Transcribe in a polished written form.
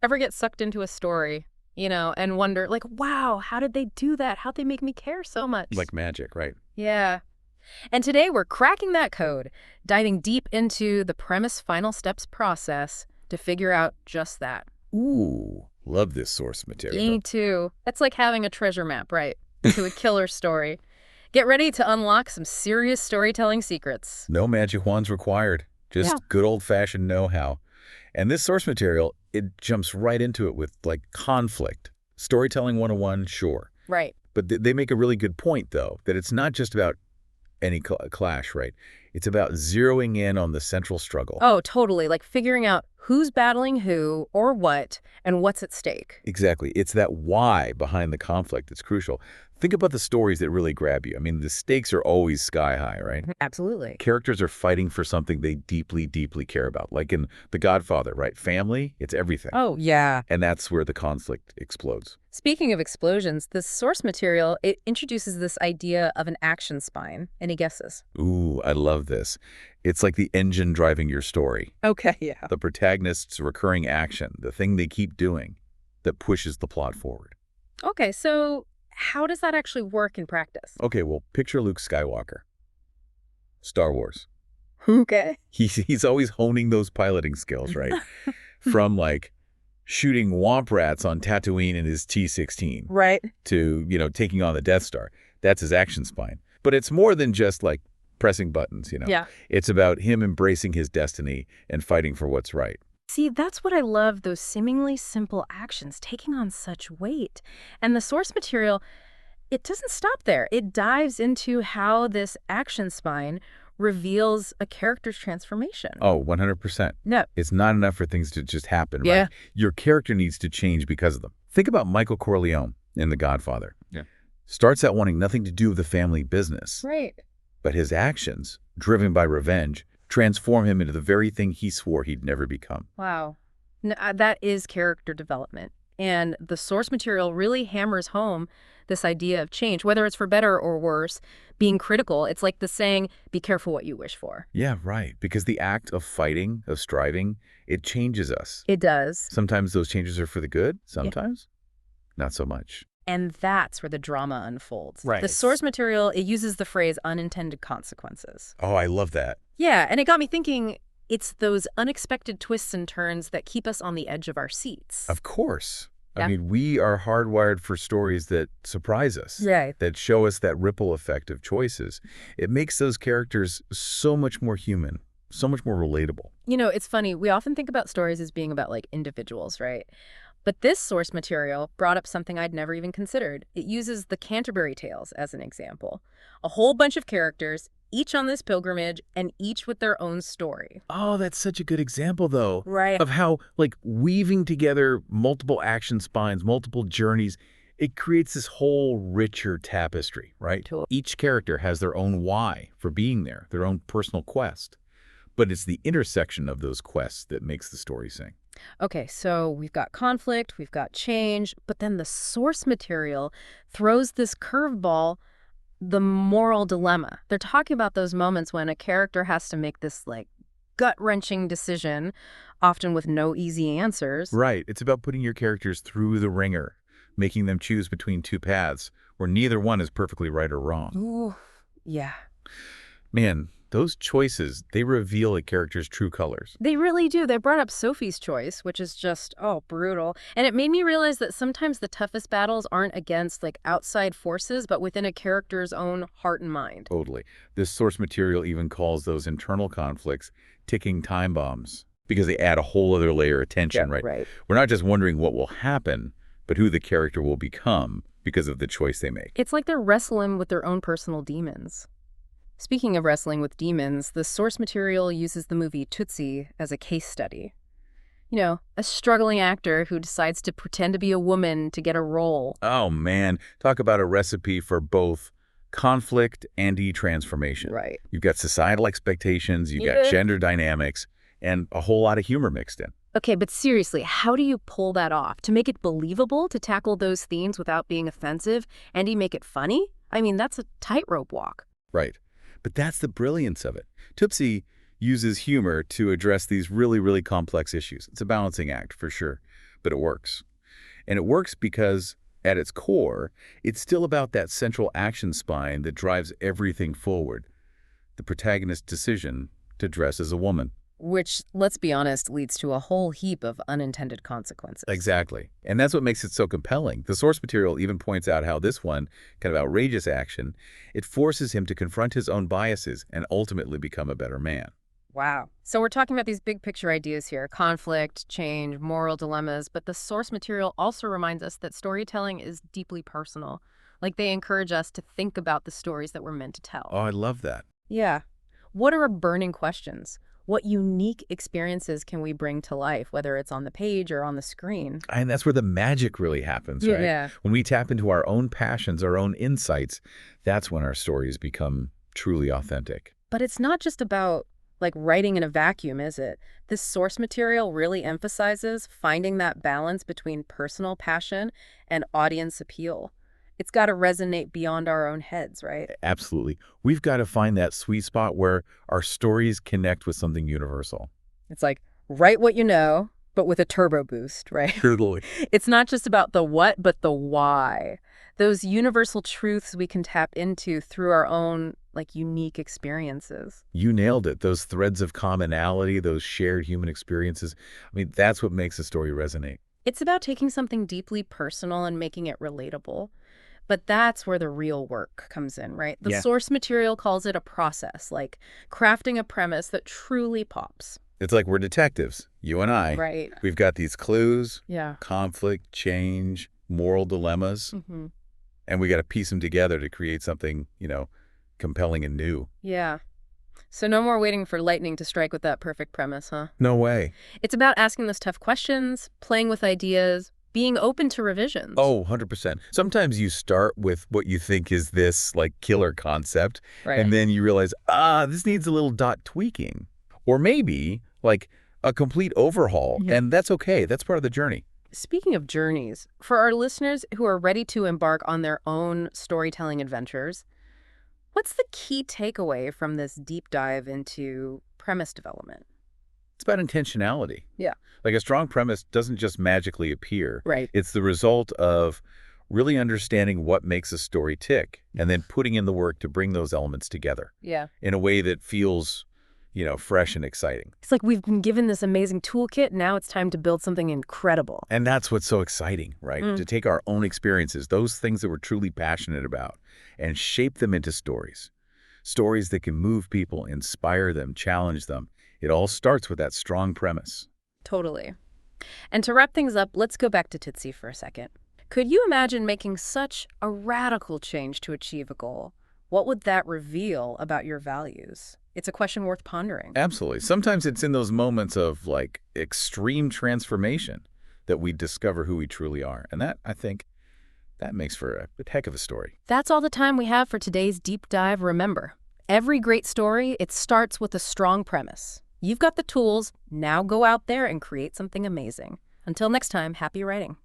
Ever get sucked into a story, and wonder, like, wow, how did they do that? How'd they make me care so much? Like magic, right? Yeah. And today we're cracking that code, diving deep into the premise final steps process to figure out just that. Ooh, love this source Me material. too. That's like having a treasure map, right? To a killer story. Get ready to unlock some serious storytelling secrets. No magic wands required, Yeah. just good old-fashioned know-how. And this source material, it jumps right into it with, like, conflict. Storytelling 101, sure. Right. But they make a really good point, though, that it's not just about any clash, right? It's about zeroing in on the central struggle. Oh, totally. Like figuring out who's battling who or what and what's at stake. Exactly. It's that why behind the conflict that's crucial. Think about the stories that really grab you. I mean, the stakes are always sky high, right? Absolutely. Characters are fighting for something they deeply, deeply care about. Like in The Godfather, right? Family, it's everything. Oh, yeah. And that's where the conflict explodes. Speaking of explosions, the source material, it introduces this idea of an action spine. Any guesses? Ooh, I love this. It's like the engine driving your story. Okay, yeah. The protagonist's recurring action, the thing they keep doing that pushes the plot forward. Okay, so how does that actually work in practice? Okay, well, picture Luke Skywalker. Star Wars. Okay. He's always honing those piloting skills, right? From, like, shooting womp rats on Tatooine in his T-16 Right. to, taking on the Death Star. That's his action spine. But it's more than just, like, pressing buttons. Yeah. It's about him embracing his destiny and fighting for what's right. See, that's what I love, those seemingly simple actions taking on such weight. And the source material, it doesn't stop there. It dives into how this action spine reveals a character's transformation. Oh, 100%. No. It's not enough for things to just happen, Yeah. right? Your character needs to change because of them. Think about Michael Corleone in The Godfather. Yeah. Starts out wanting nothing to do with the family business. Right. But his actions, driven by revenge, transform him into the very thing he swore he'd never become. Wow. That is character development. And the source material really hammers home this idea of change, whether it's for better or worse, being critical. It's like the saying, be careful what you wish for. Yeah, right. Because the act of fighting, of striving, it changes us. It does. Sometimes those changes are for the good. Sometimes, not so much. And that's where the drama unfolds. Right. The source material, it uses the phrase unintended consequences. Oh, I love that. Yeah, and it got me thinking, it's those unexpected twists and turns that keep us on the edge of our seats. Of course. Yeah. I mean, we are hardwired for stories that surprise us, Right. that show us that ripple effect of choices. It makes those characters so much more human, so much more relatable. It's funny. We often think about stories as being about, like, individuals, right? But this source material brought up something I'd never even considered. It uses the Canterbury Tales as an example. A whole bunch of characters, each on this pilgrimage, and each with their own story. Oh, that's such a good example, though, Right. of how, like, weaving together multiple action spines, multiple journeys, it creates this whole richer tapestry, right? Totally. Each character has their own why for being there, their own personal quest. But it's the intersection of those quests that makes the story sing. Okay, so we've got conflict, we've got change, but then the source material throws this curveball, the moral dilemma. They're talking about those moments when a character has to make this, like, gut-wrenching decision, often with no easy answers. Right. It's about putting your characters through the ringer, making them choose between two paths where neither one is perfectly right or wrong. Ooh, yeah. Man, those choices, they reveal a character's true colors. They really do. They brought up Sophie's choice, which is just, brutal. And it made me realize that sometimes the toughest battles aren't against, like, outside forces, but within a character's own heart and mind. Totally. This source material even calls those internal conflicts ticking time bombs because they add a whole other layer of tension, right? Right. We're not just wondering what will happen, but who the character will become because of the choice they make. It's like they're wrestling with their own personal demons. Speaking of wrestling with demons, the source material uses the movie Tootsie as a case study. A struggling actor who decides to pretend to be a woman to get a role. Oh, man. Talk about a recipe for both conflict and transformation. Right. You've got societal expectations, you've got gender dynamics, and a whole lot of humor mixed in. Okay, but seriously, how do you pull that off? To make it believable, to tackle those themes without being offensive, and to make it funny? I mean, that's a tightrope walk. Right. But that's the brilliance of it. Tootsie uses humor to address these really, really complex issues. It's a balancing act, for sure. but it works. And it works because, at its core, it's still about that central action spine that drives everything forward, the protagonist's decision to dress as a woman. Which, let's be honest, leads to a whole heap of unintended consequences. Exactly. And that's what makes it so compelling. The source material even points out how this one, kind of outrageous action, it forces him to confront his own biases and ultimately become a better man. Wow. So we're talking about these big picture ideas here, conflict, change, moral dilemmas, but the source material also reminds us that storytelling is deeply personal. Like they encourage us to think about the stories that we're meant to tell. Oh, I love that. Yeah. What are our burning questions? What unique experiences can we bring to life, whether it's on the page or on the screen? And that's where the magic really happens, right? Yeah. When we tap into our own passions, our own insights, that's when our stories become truly authentic. But it's not just about like writing in a vacuum, is it? This source material really emphasizes finding that balance between personal passion and audience appeal. It's got to resonate beyond our own heads, right? Absolutely. We've got to find that sweet spot where our stories connect with something universal. It's like, write what you know, but with a turbo boost, right? Totally. It's not just about the what, but the why. Those universal truths we can tap into through our own, like, unique experiences. You nailed it. Those threads of commonality, those shared human experiences. I mean, that's what makes a story resonate. It's about taking something deeply personal and making it relatable. But that's where the real work comes in, right? The Yeah. source material calls it a process, like crafting a premise that truly pops. It's like we're detectives, you and I. Right. We've got these clues, Yeah. conflict, change, moral dilemmas, and we got to piece them together to create something, compelling and new. Yeah. So no more waiting for lightning to strike with that perfect premise, huh? No way. It's about asking those tough questions, playing with ideas, being open to revisions. Oh, 100%. Sometimes you start with what you think is this, like, killer concept, right. and then you realize, this needs a little dot tweaking. Or maybe, like, a complete overhaul, Yeah. and that's okay. That's part of the journey. Speaking of journeys, for our listeners who are ready to embark on their own storytelling adventures, what's the key takeaway from this deep dive into premise development? It's about intentionality. Yeah. Like, a strong premise doesn't just magically appear. Right. It's the result of really understanding what makes a story tick and then putting in the work to bring those elements together Yeah. in a way that feels, fresh and exciting. It's like we've been given this amazing toolkit. Now it's time to build something incredible. And that's what's so exciting, right? To take our own experiences, those things that we're truly passionate about, and shape them into stories. Stories that can move people, inspire them, challenge them. It all starts with that strong premise. Totally. And to wrap things up, let's go back to Tootsie for a second. Could you imagine making such a radical change to achieve a goal? What would that reveal about your values? It's a question worth pondering. Absolutely. Sometimes it's in those moments of, like, extreme transformation that we discover who we truly are. And that, I think, that makes for a heck of a story. That's all the time we have for today's deep dive. Remember, every great story, it starts with a strong premise. You've got the tools. Now go out there and create something amazing. Until next time, happy writing.